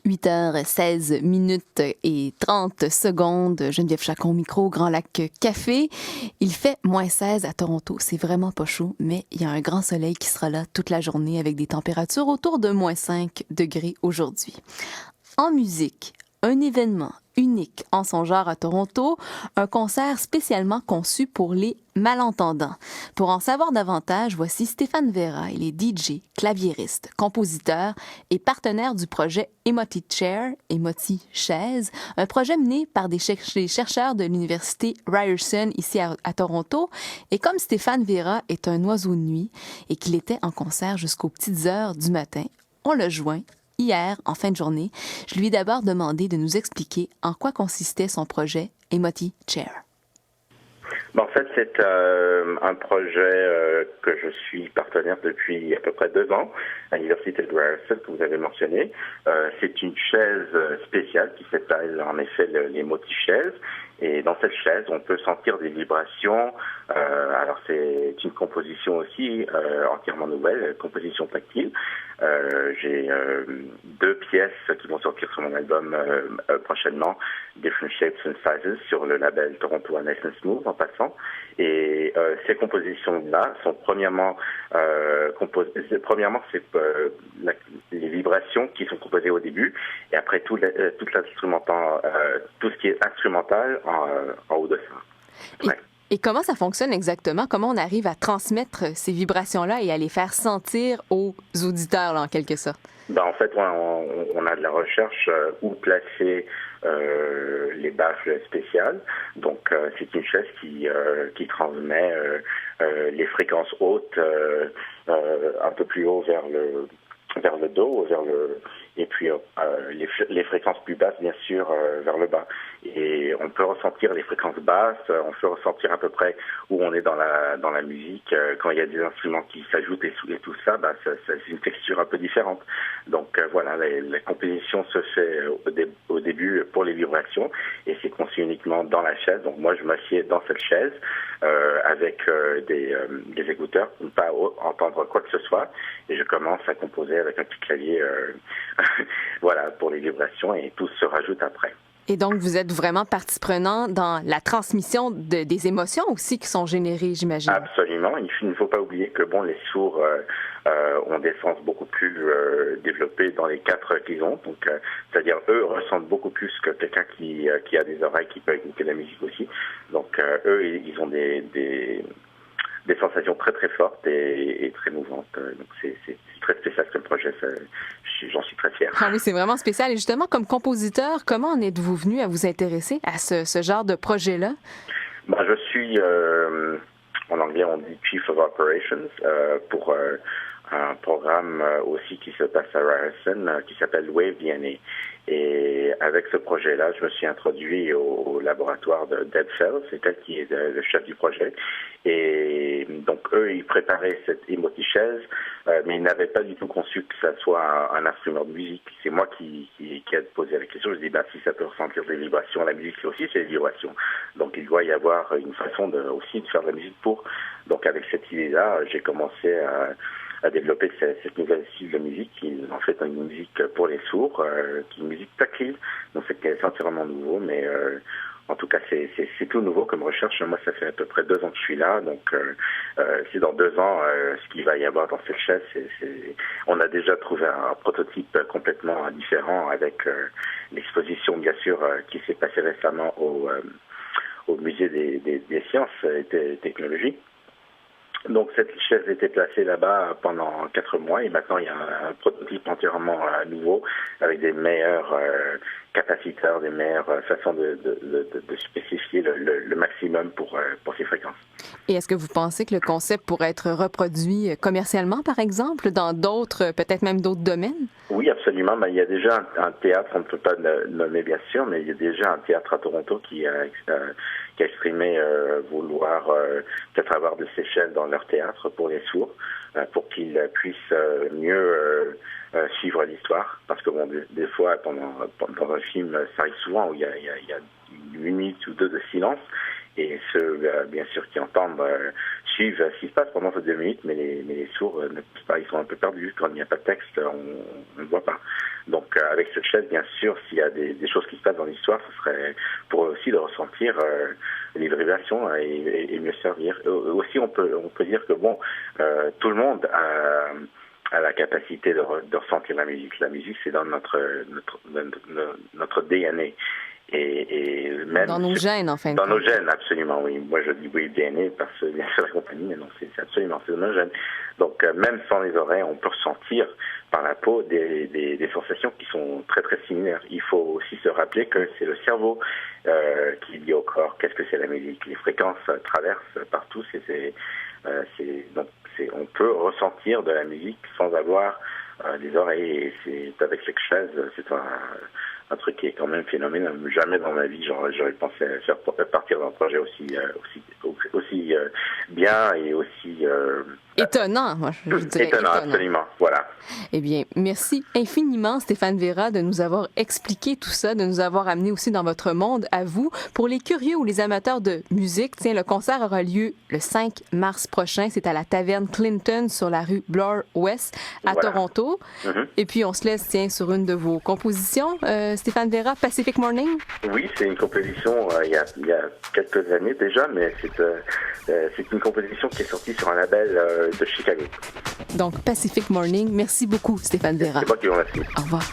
8h16 minutes et 30 secondes. Geneviève Chacon, micro, Grand Lac Café. Il fait -16 à Toronto. C'est vraiment pas chaud, mais il y a un grand soleil qui sera là toute la journée avec des températures autour de -5 degrés aujourd'hui. En musique, un événement unique en son genre à Toronto, un concert spécialement conçu pour les malentendants. Pour en savoir davantage, voici Stéphane Vera. Il est DJ, claviériste, compositeur et partenaire du projet Emoty Chair, Emoty Chaise, un projet mené par des chercheurs de l'université Ryerson ici à Toronto. Et comme Stéphane Vera est un oiseau de nuit et qu'il était en concert jusqu'aux petites heures du matin, on l'a joint hier, en fin de journée. Je lui ai d'abord demandé de nous expliquer en quoi consistait son projet Emoty Chair. En fait, c'est un projet que je suis partenaire depuis à peu près 2 ans à l'université de Ryerson, que vous avez mentionné. C'est une chaise spéciale qui s'appelle en effet l'Emoty Chaise. Et dans cette chaise, on peut sentir des vibrations. Alors c'est une composition aussi entièrement nouvelle, composition tactile. J'ai 2 pièces qui vont sortir sur mon album prochainement, Different Shapes and Sizes, sur le label Toronto Nice and Smooth en passant. Et ces compositions-là sont premièrement c'est les vibrations qui sont composées au début, et après tout l'instrumental, tout ce qui est instrumental en haut de ça. Ouais. Et comment ça fonctionne exactement? Comment on arrive à transmettre ces vibrations-là et à les faire sentir aux auditeurs, là, en quelque sorte? En fait, on a de la recherche où placer les baffles spéciales. Donc, c'est une chaise qui transmet les fréquences hautes un peu plus haut vers le dos, et puis les fréquences plus basses, bien sûr, vers le bas. Et on peut ressentir les fréquences basses, on peut ressentir à peu près où on est dans la musique. Quand il y a des instruments qui s'ajoutent et tout ça, c'est une texture un peu différente. Donc voilà, la composition se fait au début pour les vibrations, et c'est conçu uniquement dans la chaise. Donc moi, je m'assieds dans cette chaise avec des écouteurs pour ne pas entendre quoi que ce soit, et je commence à composer avec un petit clavier voilà, pour les vibrations, et tout se rajoute après. Et donc, vous êtes vraiment partie prenante dans la transmission des émotions aussi qui sont générées, j'imagine. Absolument. Il ne faut pas oublier que les sourds ont des sens beaucoup plus développés dans les 4 qu'ils ont. Donc, c'est-à-dire, eux ressentent beaucoup plus que quelqu'un qui a des oreilles qui peut écouter la musique aussi. Donc, eux, ils ont des sensations très très fortes et très mouvantes. Donc c'est très spécial comme projet, j'en suis très fier. Ah oui, c'est vraiment spécial. Et justement, comme compositeur, comment en êtes-vous venu à vous intéresser à ce genre de projet-là? Je suis, en anglais on dit Chief of Operations, pour un programme aussi qui se passe à Ryerson, qui s'appelle Wave DNA. Et avec ce projet-là, je me suis introduit au laboratoire de Deb Fell, c'est elle qui est le chef du projet. Et donc eux, ils préparaient cette Emoty Chaise, mais ils n'avaient pas du tout conçu que ça soit un instrument de musique. C'est moi qui a posé la question. Je dis, si ça peut ressentir des vibrations, la musique aussi c'est des vibrations. Donc il doit y avoir une façon aussi de faire de la musique pour. Donc avec cette idée-là, j'ai commencé à développer cette nouvelle style de musique qui est en fait une musique pour les sourds, qui est une musique tactile. Donc c'est entièrement nouveau, mais en tout cas c'est tout nouveau comme recherche. Moi, ça fait à peu près 2 ans que je suis là, donc c'est dans 2 ans ce qu'il va y avoir dans cette chaise. On a déjà trouvé un prototype complètement différent avec l'exposition, bien sûr, qui s'est passée récemment au musée des sciences et des technologies. Donc cette chaise était placée là-bas pendant 4 mois, et maintenant il y a un prototype entièrement nouveau avec des meilleurs capaciteurs, des meilleures façons de spécifier le maximum pour ces fréquences. Et est-ce que vous pensez que le concept pourrait être reproduit commercialement, par exemple, dans d'autres, peut-être même d'autres domaines? Oui, absolument. Il y a déjà un théâtre, on ne peut pas le nommer bien sûr, mais il y a déjà un théâtre à Toronto qui a exprimé vouloir peut-être avoir de ces chaînes dans leur théâtre pour les sourds, pour qu'ils puissent mieux suivre l'histoire. Parce que des fois, dans un film, ça arrive souvent où il y a une minute ou 2 de silence. Et ceux, bien sûr, qui entendent suivent ce qui se passe pendant ces 2 minutes, mais les sourds ne peuvent pas, ils sont un peu perdus. Quand il n'y a pas de texte, on ne voit pas. Donc avec cette chaise, bien sûr, s'il y a des choses qui se passent dans l'histoire, ce serait pour eux aussi de ressentir l'hybridation et mieux servir. Aussi, on peut dire que bon, tout le monde a la capacité de ressentir la musique. La musique, c'est dans notre DNA. Et même dans nos gènes, en fin de compte. Dans nos gènes, absolument, oui. Moi, je dis oui, DNA, parce que bien sûr la compagnie, mais non, c'est absolument, c'est dans nos gènes. Donc, même sans les oreilles, on peut ressentir par la peau des sensations qui sont très, très similaires. Il faut aussi se rappeler que c'est le cerveau qui dit au corps qu'est-ce que c'est la musique. Les fréquences traversent partout, donc on peut ressentir de la musique sans avoir des oreilles. Et c'est avec l'Exchaz, c'est un truc qui est quand même phénoménal. Jamais dans ma vie j'aurais pensé faire partir d'un projet aussi bien et aussi étonnant, moi je dirais étonnant, absolument, voilà. Eh bien, merci infiniment Stéphane Vera de nous avoir expliqué tout ça, de nous avoir amené aussi dans votre monde à vous. Pour les curieux ou les amateurs de musique, le concert aura lieu le 5 mars prochain, c'est à la Taverne Clinton sur la rue Bloor West à Toronto. Mm-hmm. Et puis on se laisse sur une de vos compositions, Stéphane Vera, Pacific Morning. Oui, c'est une composition il y a quelques années déjà, mais c'est une composition qui est sortie sur un label de Chicago. Donc, Pacific Morning. Merci beaucoup, Stéphane Vera. C'est moi qui vous remercie. Au revoir.